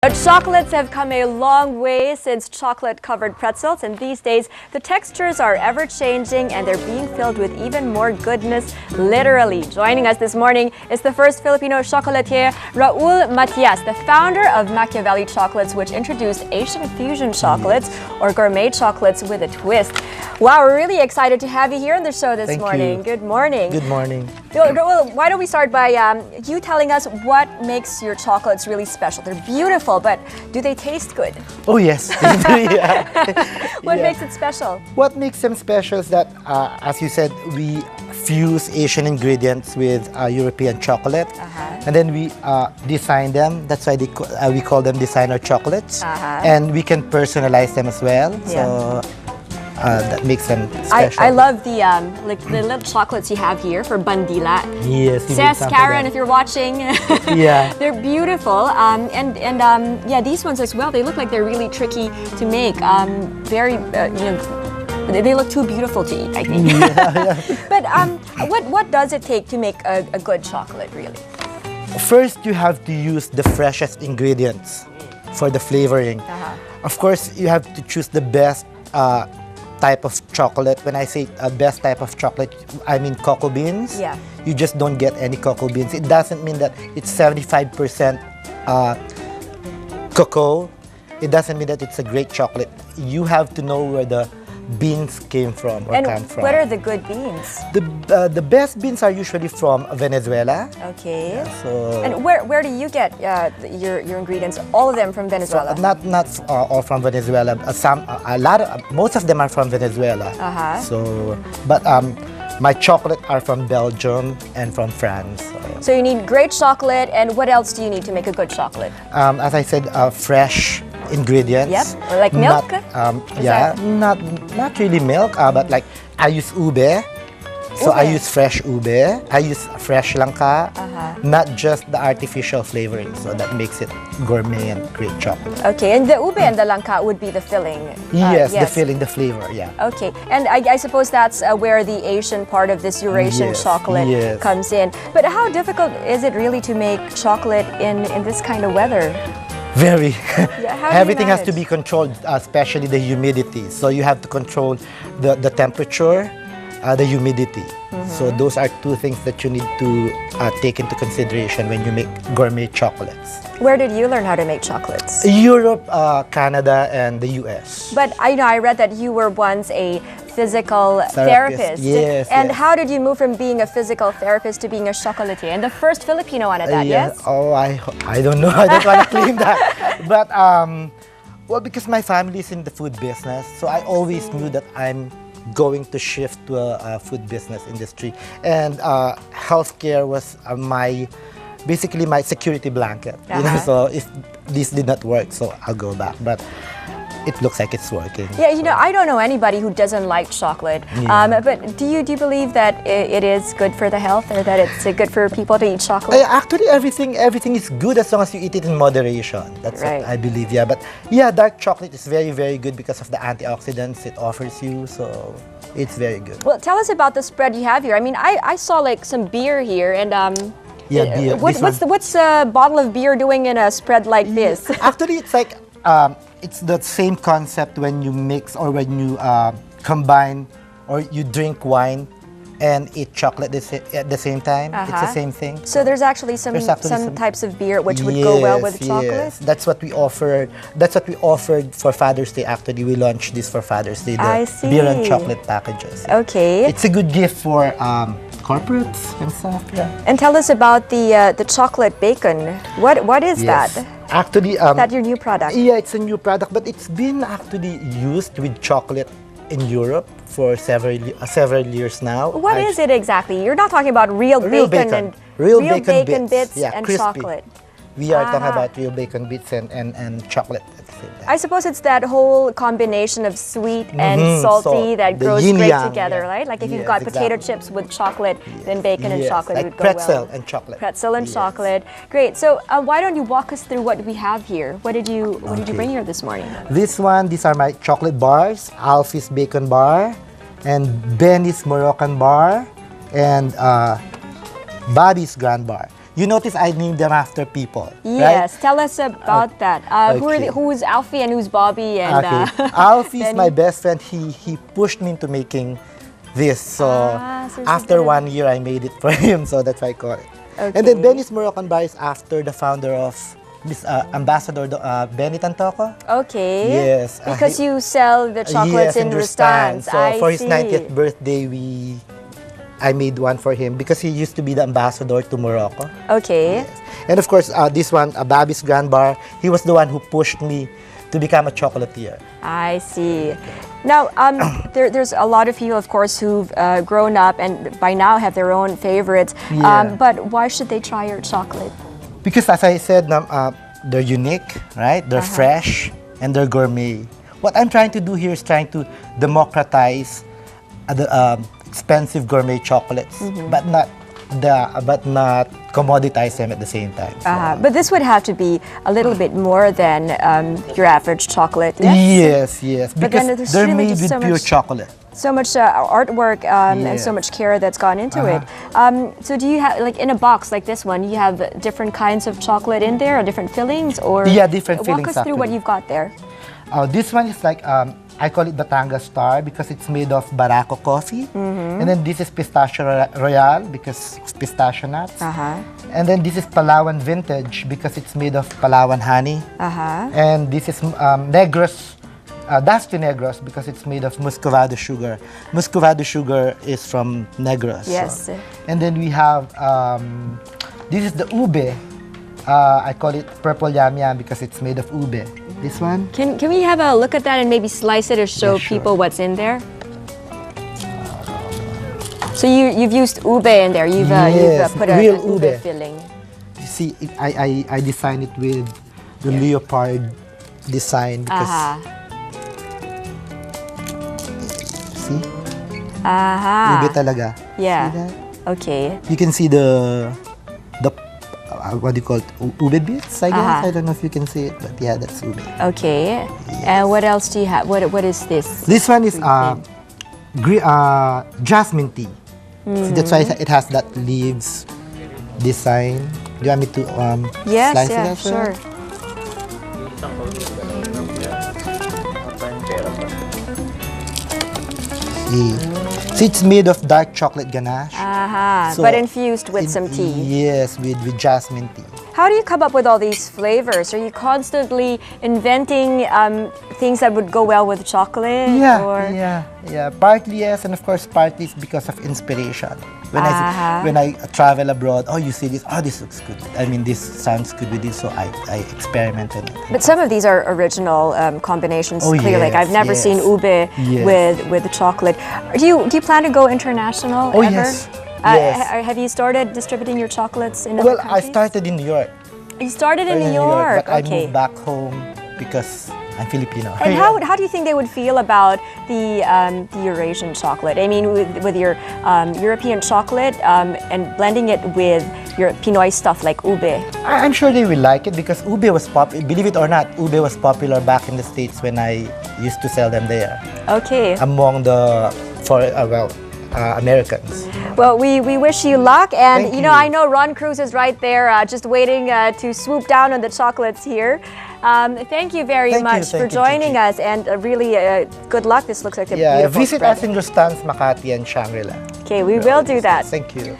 But chocolates have come a long way since chocolate-covered pretzels, and these days the textures are ever-changing and they're being filled with even more goodness, literally. Joining us this morning is the first Filipino chocolatier, Raul Matias, the founder of Machiavelli Chocolates, which introduced Asian fusion chocolates or gourmet chocolates with a twist. Wow, we're really excited to have you here on the show this morning. Good morning. Good morning. Raul, why don't we start by you telling us what makes your chocolates really special? They're beautiful. But do they taste good? Oh yes. What makes it special? What makes them special is that, as you said, we fuse Asian ingredients with European chocolate, and then we design them. That's why we call them designer chocolates, and we can personalize them as well. So that makes them special. I love the the little chocolates you have here for bandila. Yes. Says Karen, if you're watching. Yeah. They're beautiful. Yeah, these ones as well. They look like they're really tricky to make. Very, they look too beautiful to eat, I think. Yeah. But what does it take to make a good chocolate, really? First, you have to use the freshest ingredients for the flavoring. Of course, you have to choose the best type of chocolate. When I say best type of chocolate, I mean cocoa beans. Yeah. You just don't get any cocoa beans. It doesn't mean that it's 75% cocoa. It doesn't mean that it's a great chocolate. You have to know where the beans came from or come from. What are the good beans? The best beans are usually from Venezuela. Okay. So and where do you get your ingredients? All of them from Venezuela? So not all from Venezuela. Most of them are from Venezuela. So, but my chocolate are from Belgium and from France. So you need great chocolate, and what else do you need to make a good chocolate? As I said, fresh ingredients. Yep, or like milk? Not really milk, but like I use ube. So I use fresh ube. I use fresh langka, not just the artificial flavoring. So that makes it gourmet and great chocolate. Okay, and the ube and the langka would be the filling. Yes, the filling, the flavor, yeah. Okay, and I suppose that's where the Asian part of this Eurasian chocolate comes in. But how difficult is it really to make chocolate in this kind of weather? Very. Everything has to manage? be controlled, especially the humidity. So you have to control the temperature, the humidity. So those are two things that you need to take into consideration when you make gourmet chocolates. Where did you learn how to make chocolates? Europe, Canada, and the US. But I read that you were once a physical therapist. Yes. And how did you move from being a physical therapist to being a chocolatier? And the first Filipino one at that, yes? Oh, I don't know. I don't want to claim that. But, well, because my family is in the food business, so I always knew that I'm going to shift to a food business industry. And healthcare was basically my security blanket. You know, so if this did not work, so I'll go back. But it looks like it's working. Yeah, I don't know anybody who doesn't like chocolate. But do you believe that it is good for the health, or that it's good for people to eat chocolate? Actually, everything is good as long as you eat it in moderation. That's what I believe. Yeah, but yeah, dark chocolate is very, very good because of the antioxidants it offers you. So it's very good. Well, tell us about the spread you have here. I mean, I saw like some beer here, and beer. What's a bottle of beer doing in a spread like this? Actually, it's like it's the same concept when you mix or when you combine or you drink wine and eat chocolate at the same time. It's the same thing. So there's actually some types of beer which would go well with chocolate? Yes, that's what we offer. That's what we offered for Father's Day. Actually, we launched this for Father's Day, the beer and chocolate packages. Okay. It's a good gift for corporates and stuff. Yeah. And tell us about the chocolate bacon. What is that? Actually, is that your new product? Yeah, it's a new product, but it's been actually used with chocolate in Europe for several years now. What is it exactly? You're not talking about real bacon and real bacon bits and crispy. Chocolate. We are talking about real bacon bits and chocolate at the same time. I suppose it's that whole combination of sweet and salty that goes great together, right? Like if you've got potato chips with chocolate, then bacon and chocolate would go pretzel well. and chocolate. Pretzel and chocolate. Great. So why don't you walk us through what we have here? What did you bring here this morning? These are my chocolate bars, Alfie's bacon bar, and Benny's Moroccan bar, and Bobby's Grand Bar. you notice I named them after people, Yes, right? tell us about that. Okay. Who's Alfie and who's Bobby? And Okay. Alfie is Benny? my best friend. He pushed me into making this. So so after good. 1 year, I made it for him. So that's why I call it. Okay. And then Benny's Moroccan Bar is after the founder of this Ambassador Benny Tantoco. Okay. Yes. Because you sell the chocolates yes, in their Rustan's. So for his see. 90th birthday, I made one for him because he used to be the ambassador to Morocco. Okay. Yes. And of course, this one, Babi's Grand Bar, he was the one who pushed me to become a chocolatier. I see. Now, there's a lot of people, of course, who've grown up and by now have their own favorites. Yeah. But why should they try your chocolate? Because as I said, they're unique, right? They're fresh and they're gourmet. What I'm trying to do here is trying to democratize the expensive gourmet chocolates, but not commoditize them at the same time. So. But this would have to be a little bit more than your average chocolate. Yes, But then because there's they're really made just with so pure much- chocolate. So much artwork and so much care that's gone into it. So do you have, like in a box like this one, you have different kinds of chocolate in there or different fillings? Or Yeah, different fillings, Walk us through what actually. you've got there. This one is like, I call it Batanga Star because it's made of Barako coffee. And then this is Pistachio Royale because it's pistachio nuts. And then this is Palawan Vintage because it's made of Palawan honey. And this is Negros, Dusty Negros because it's made of Muscovado sugar. Muscovado sugar is from Negros. Yes. So. And then we have, this is the ube. I call it Purple Yam Yam because it's made of ube. This one. Can we have a look at that and maybe slice it or show Yeah, sure. people what's in there? So you've used ube in there. You've Yes, put real an ube. filling. You see, I designed it with the leopard design because see, ube talaga. Yeah. See that? Okay. You can see the what do you call it? Ube bits, I guess. I don't know if you can see it, but yeah, that's ube. Okay. And what else do you have? What is this? This one is jasmine tea. See, that's why it has that leaves design. Do you want me to Yes, slice yeah, it out? sure. See, it's made of dark chocolate ganache. So but infused with some tea. Yes, with jasmine tea. How do you come up with all these flavors? Are you constantly inventing things that would go well with chocolate? Yeah. Partly yes, and of course partly it's because of inspiration. When I travel abroad, oh, you see this, oh, this looks good. I mean, this sounds good with this, so I experiment on it. But some of these are original combinations. Oh, clearly, like yes, I've never yes. seen ube with chocolate. Do you plan to go international Oh, ever? yes. Yes. Have you started distributing your chocolates in Well, other I countries? started in New York. You started in New York. But I Okay. moved back home because I'm Filipino. And how do you think they would feel about the Eurasian chocolate? I mean, with your European chocolate and blending it with your Pinoy stuff like ube. I'm sure they will like it because ube was popular. Believe it or not, ube was popular back in the States when I used to sell them there. Okay. Among the Americans. Well, we wish you luck, and Thank you know you. I know Ron Cruz is right there, just waiting to swoop down on the chocolates here. Thank you very much for Thank you, joining Gigi. us, and really good luck. This looks like a Yeah, beautiful visit spread. us in Rustan's, Makati, and Shangri-La. Okay, we will do that. Thank you.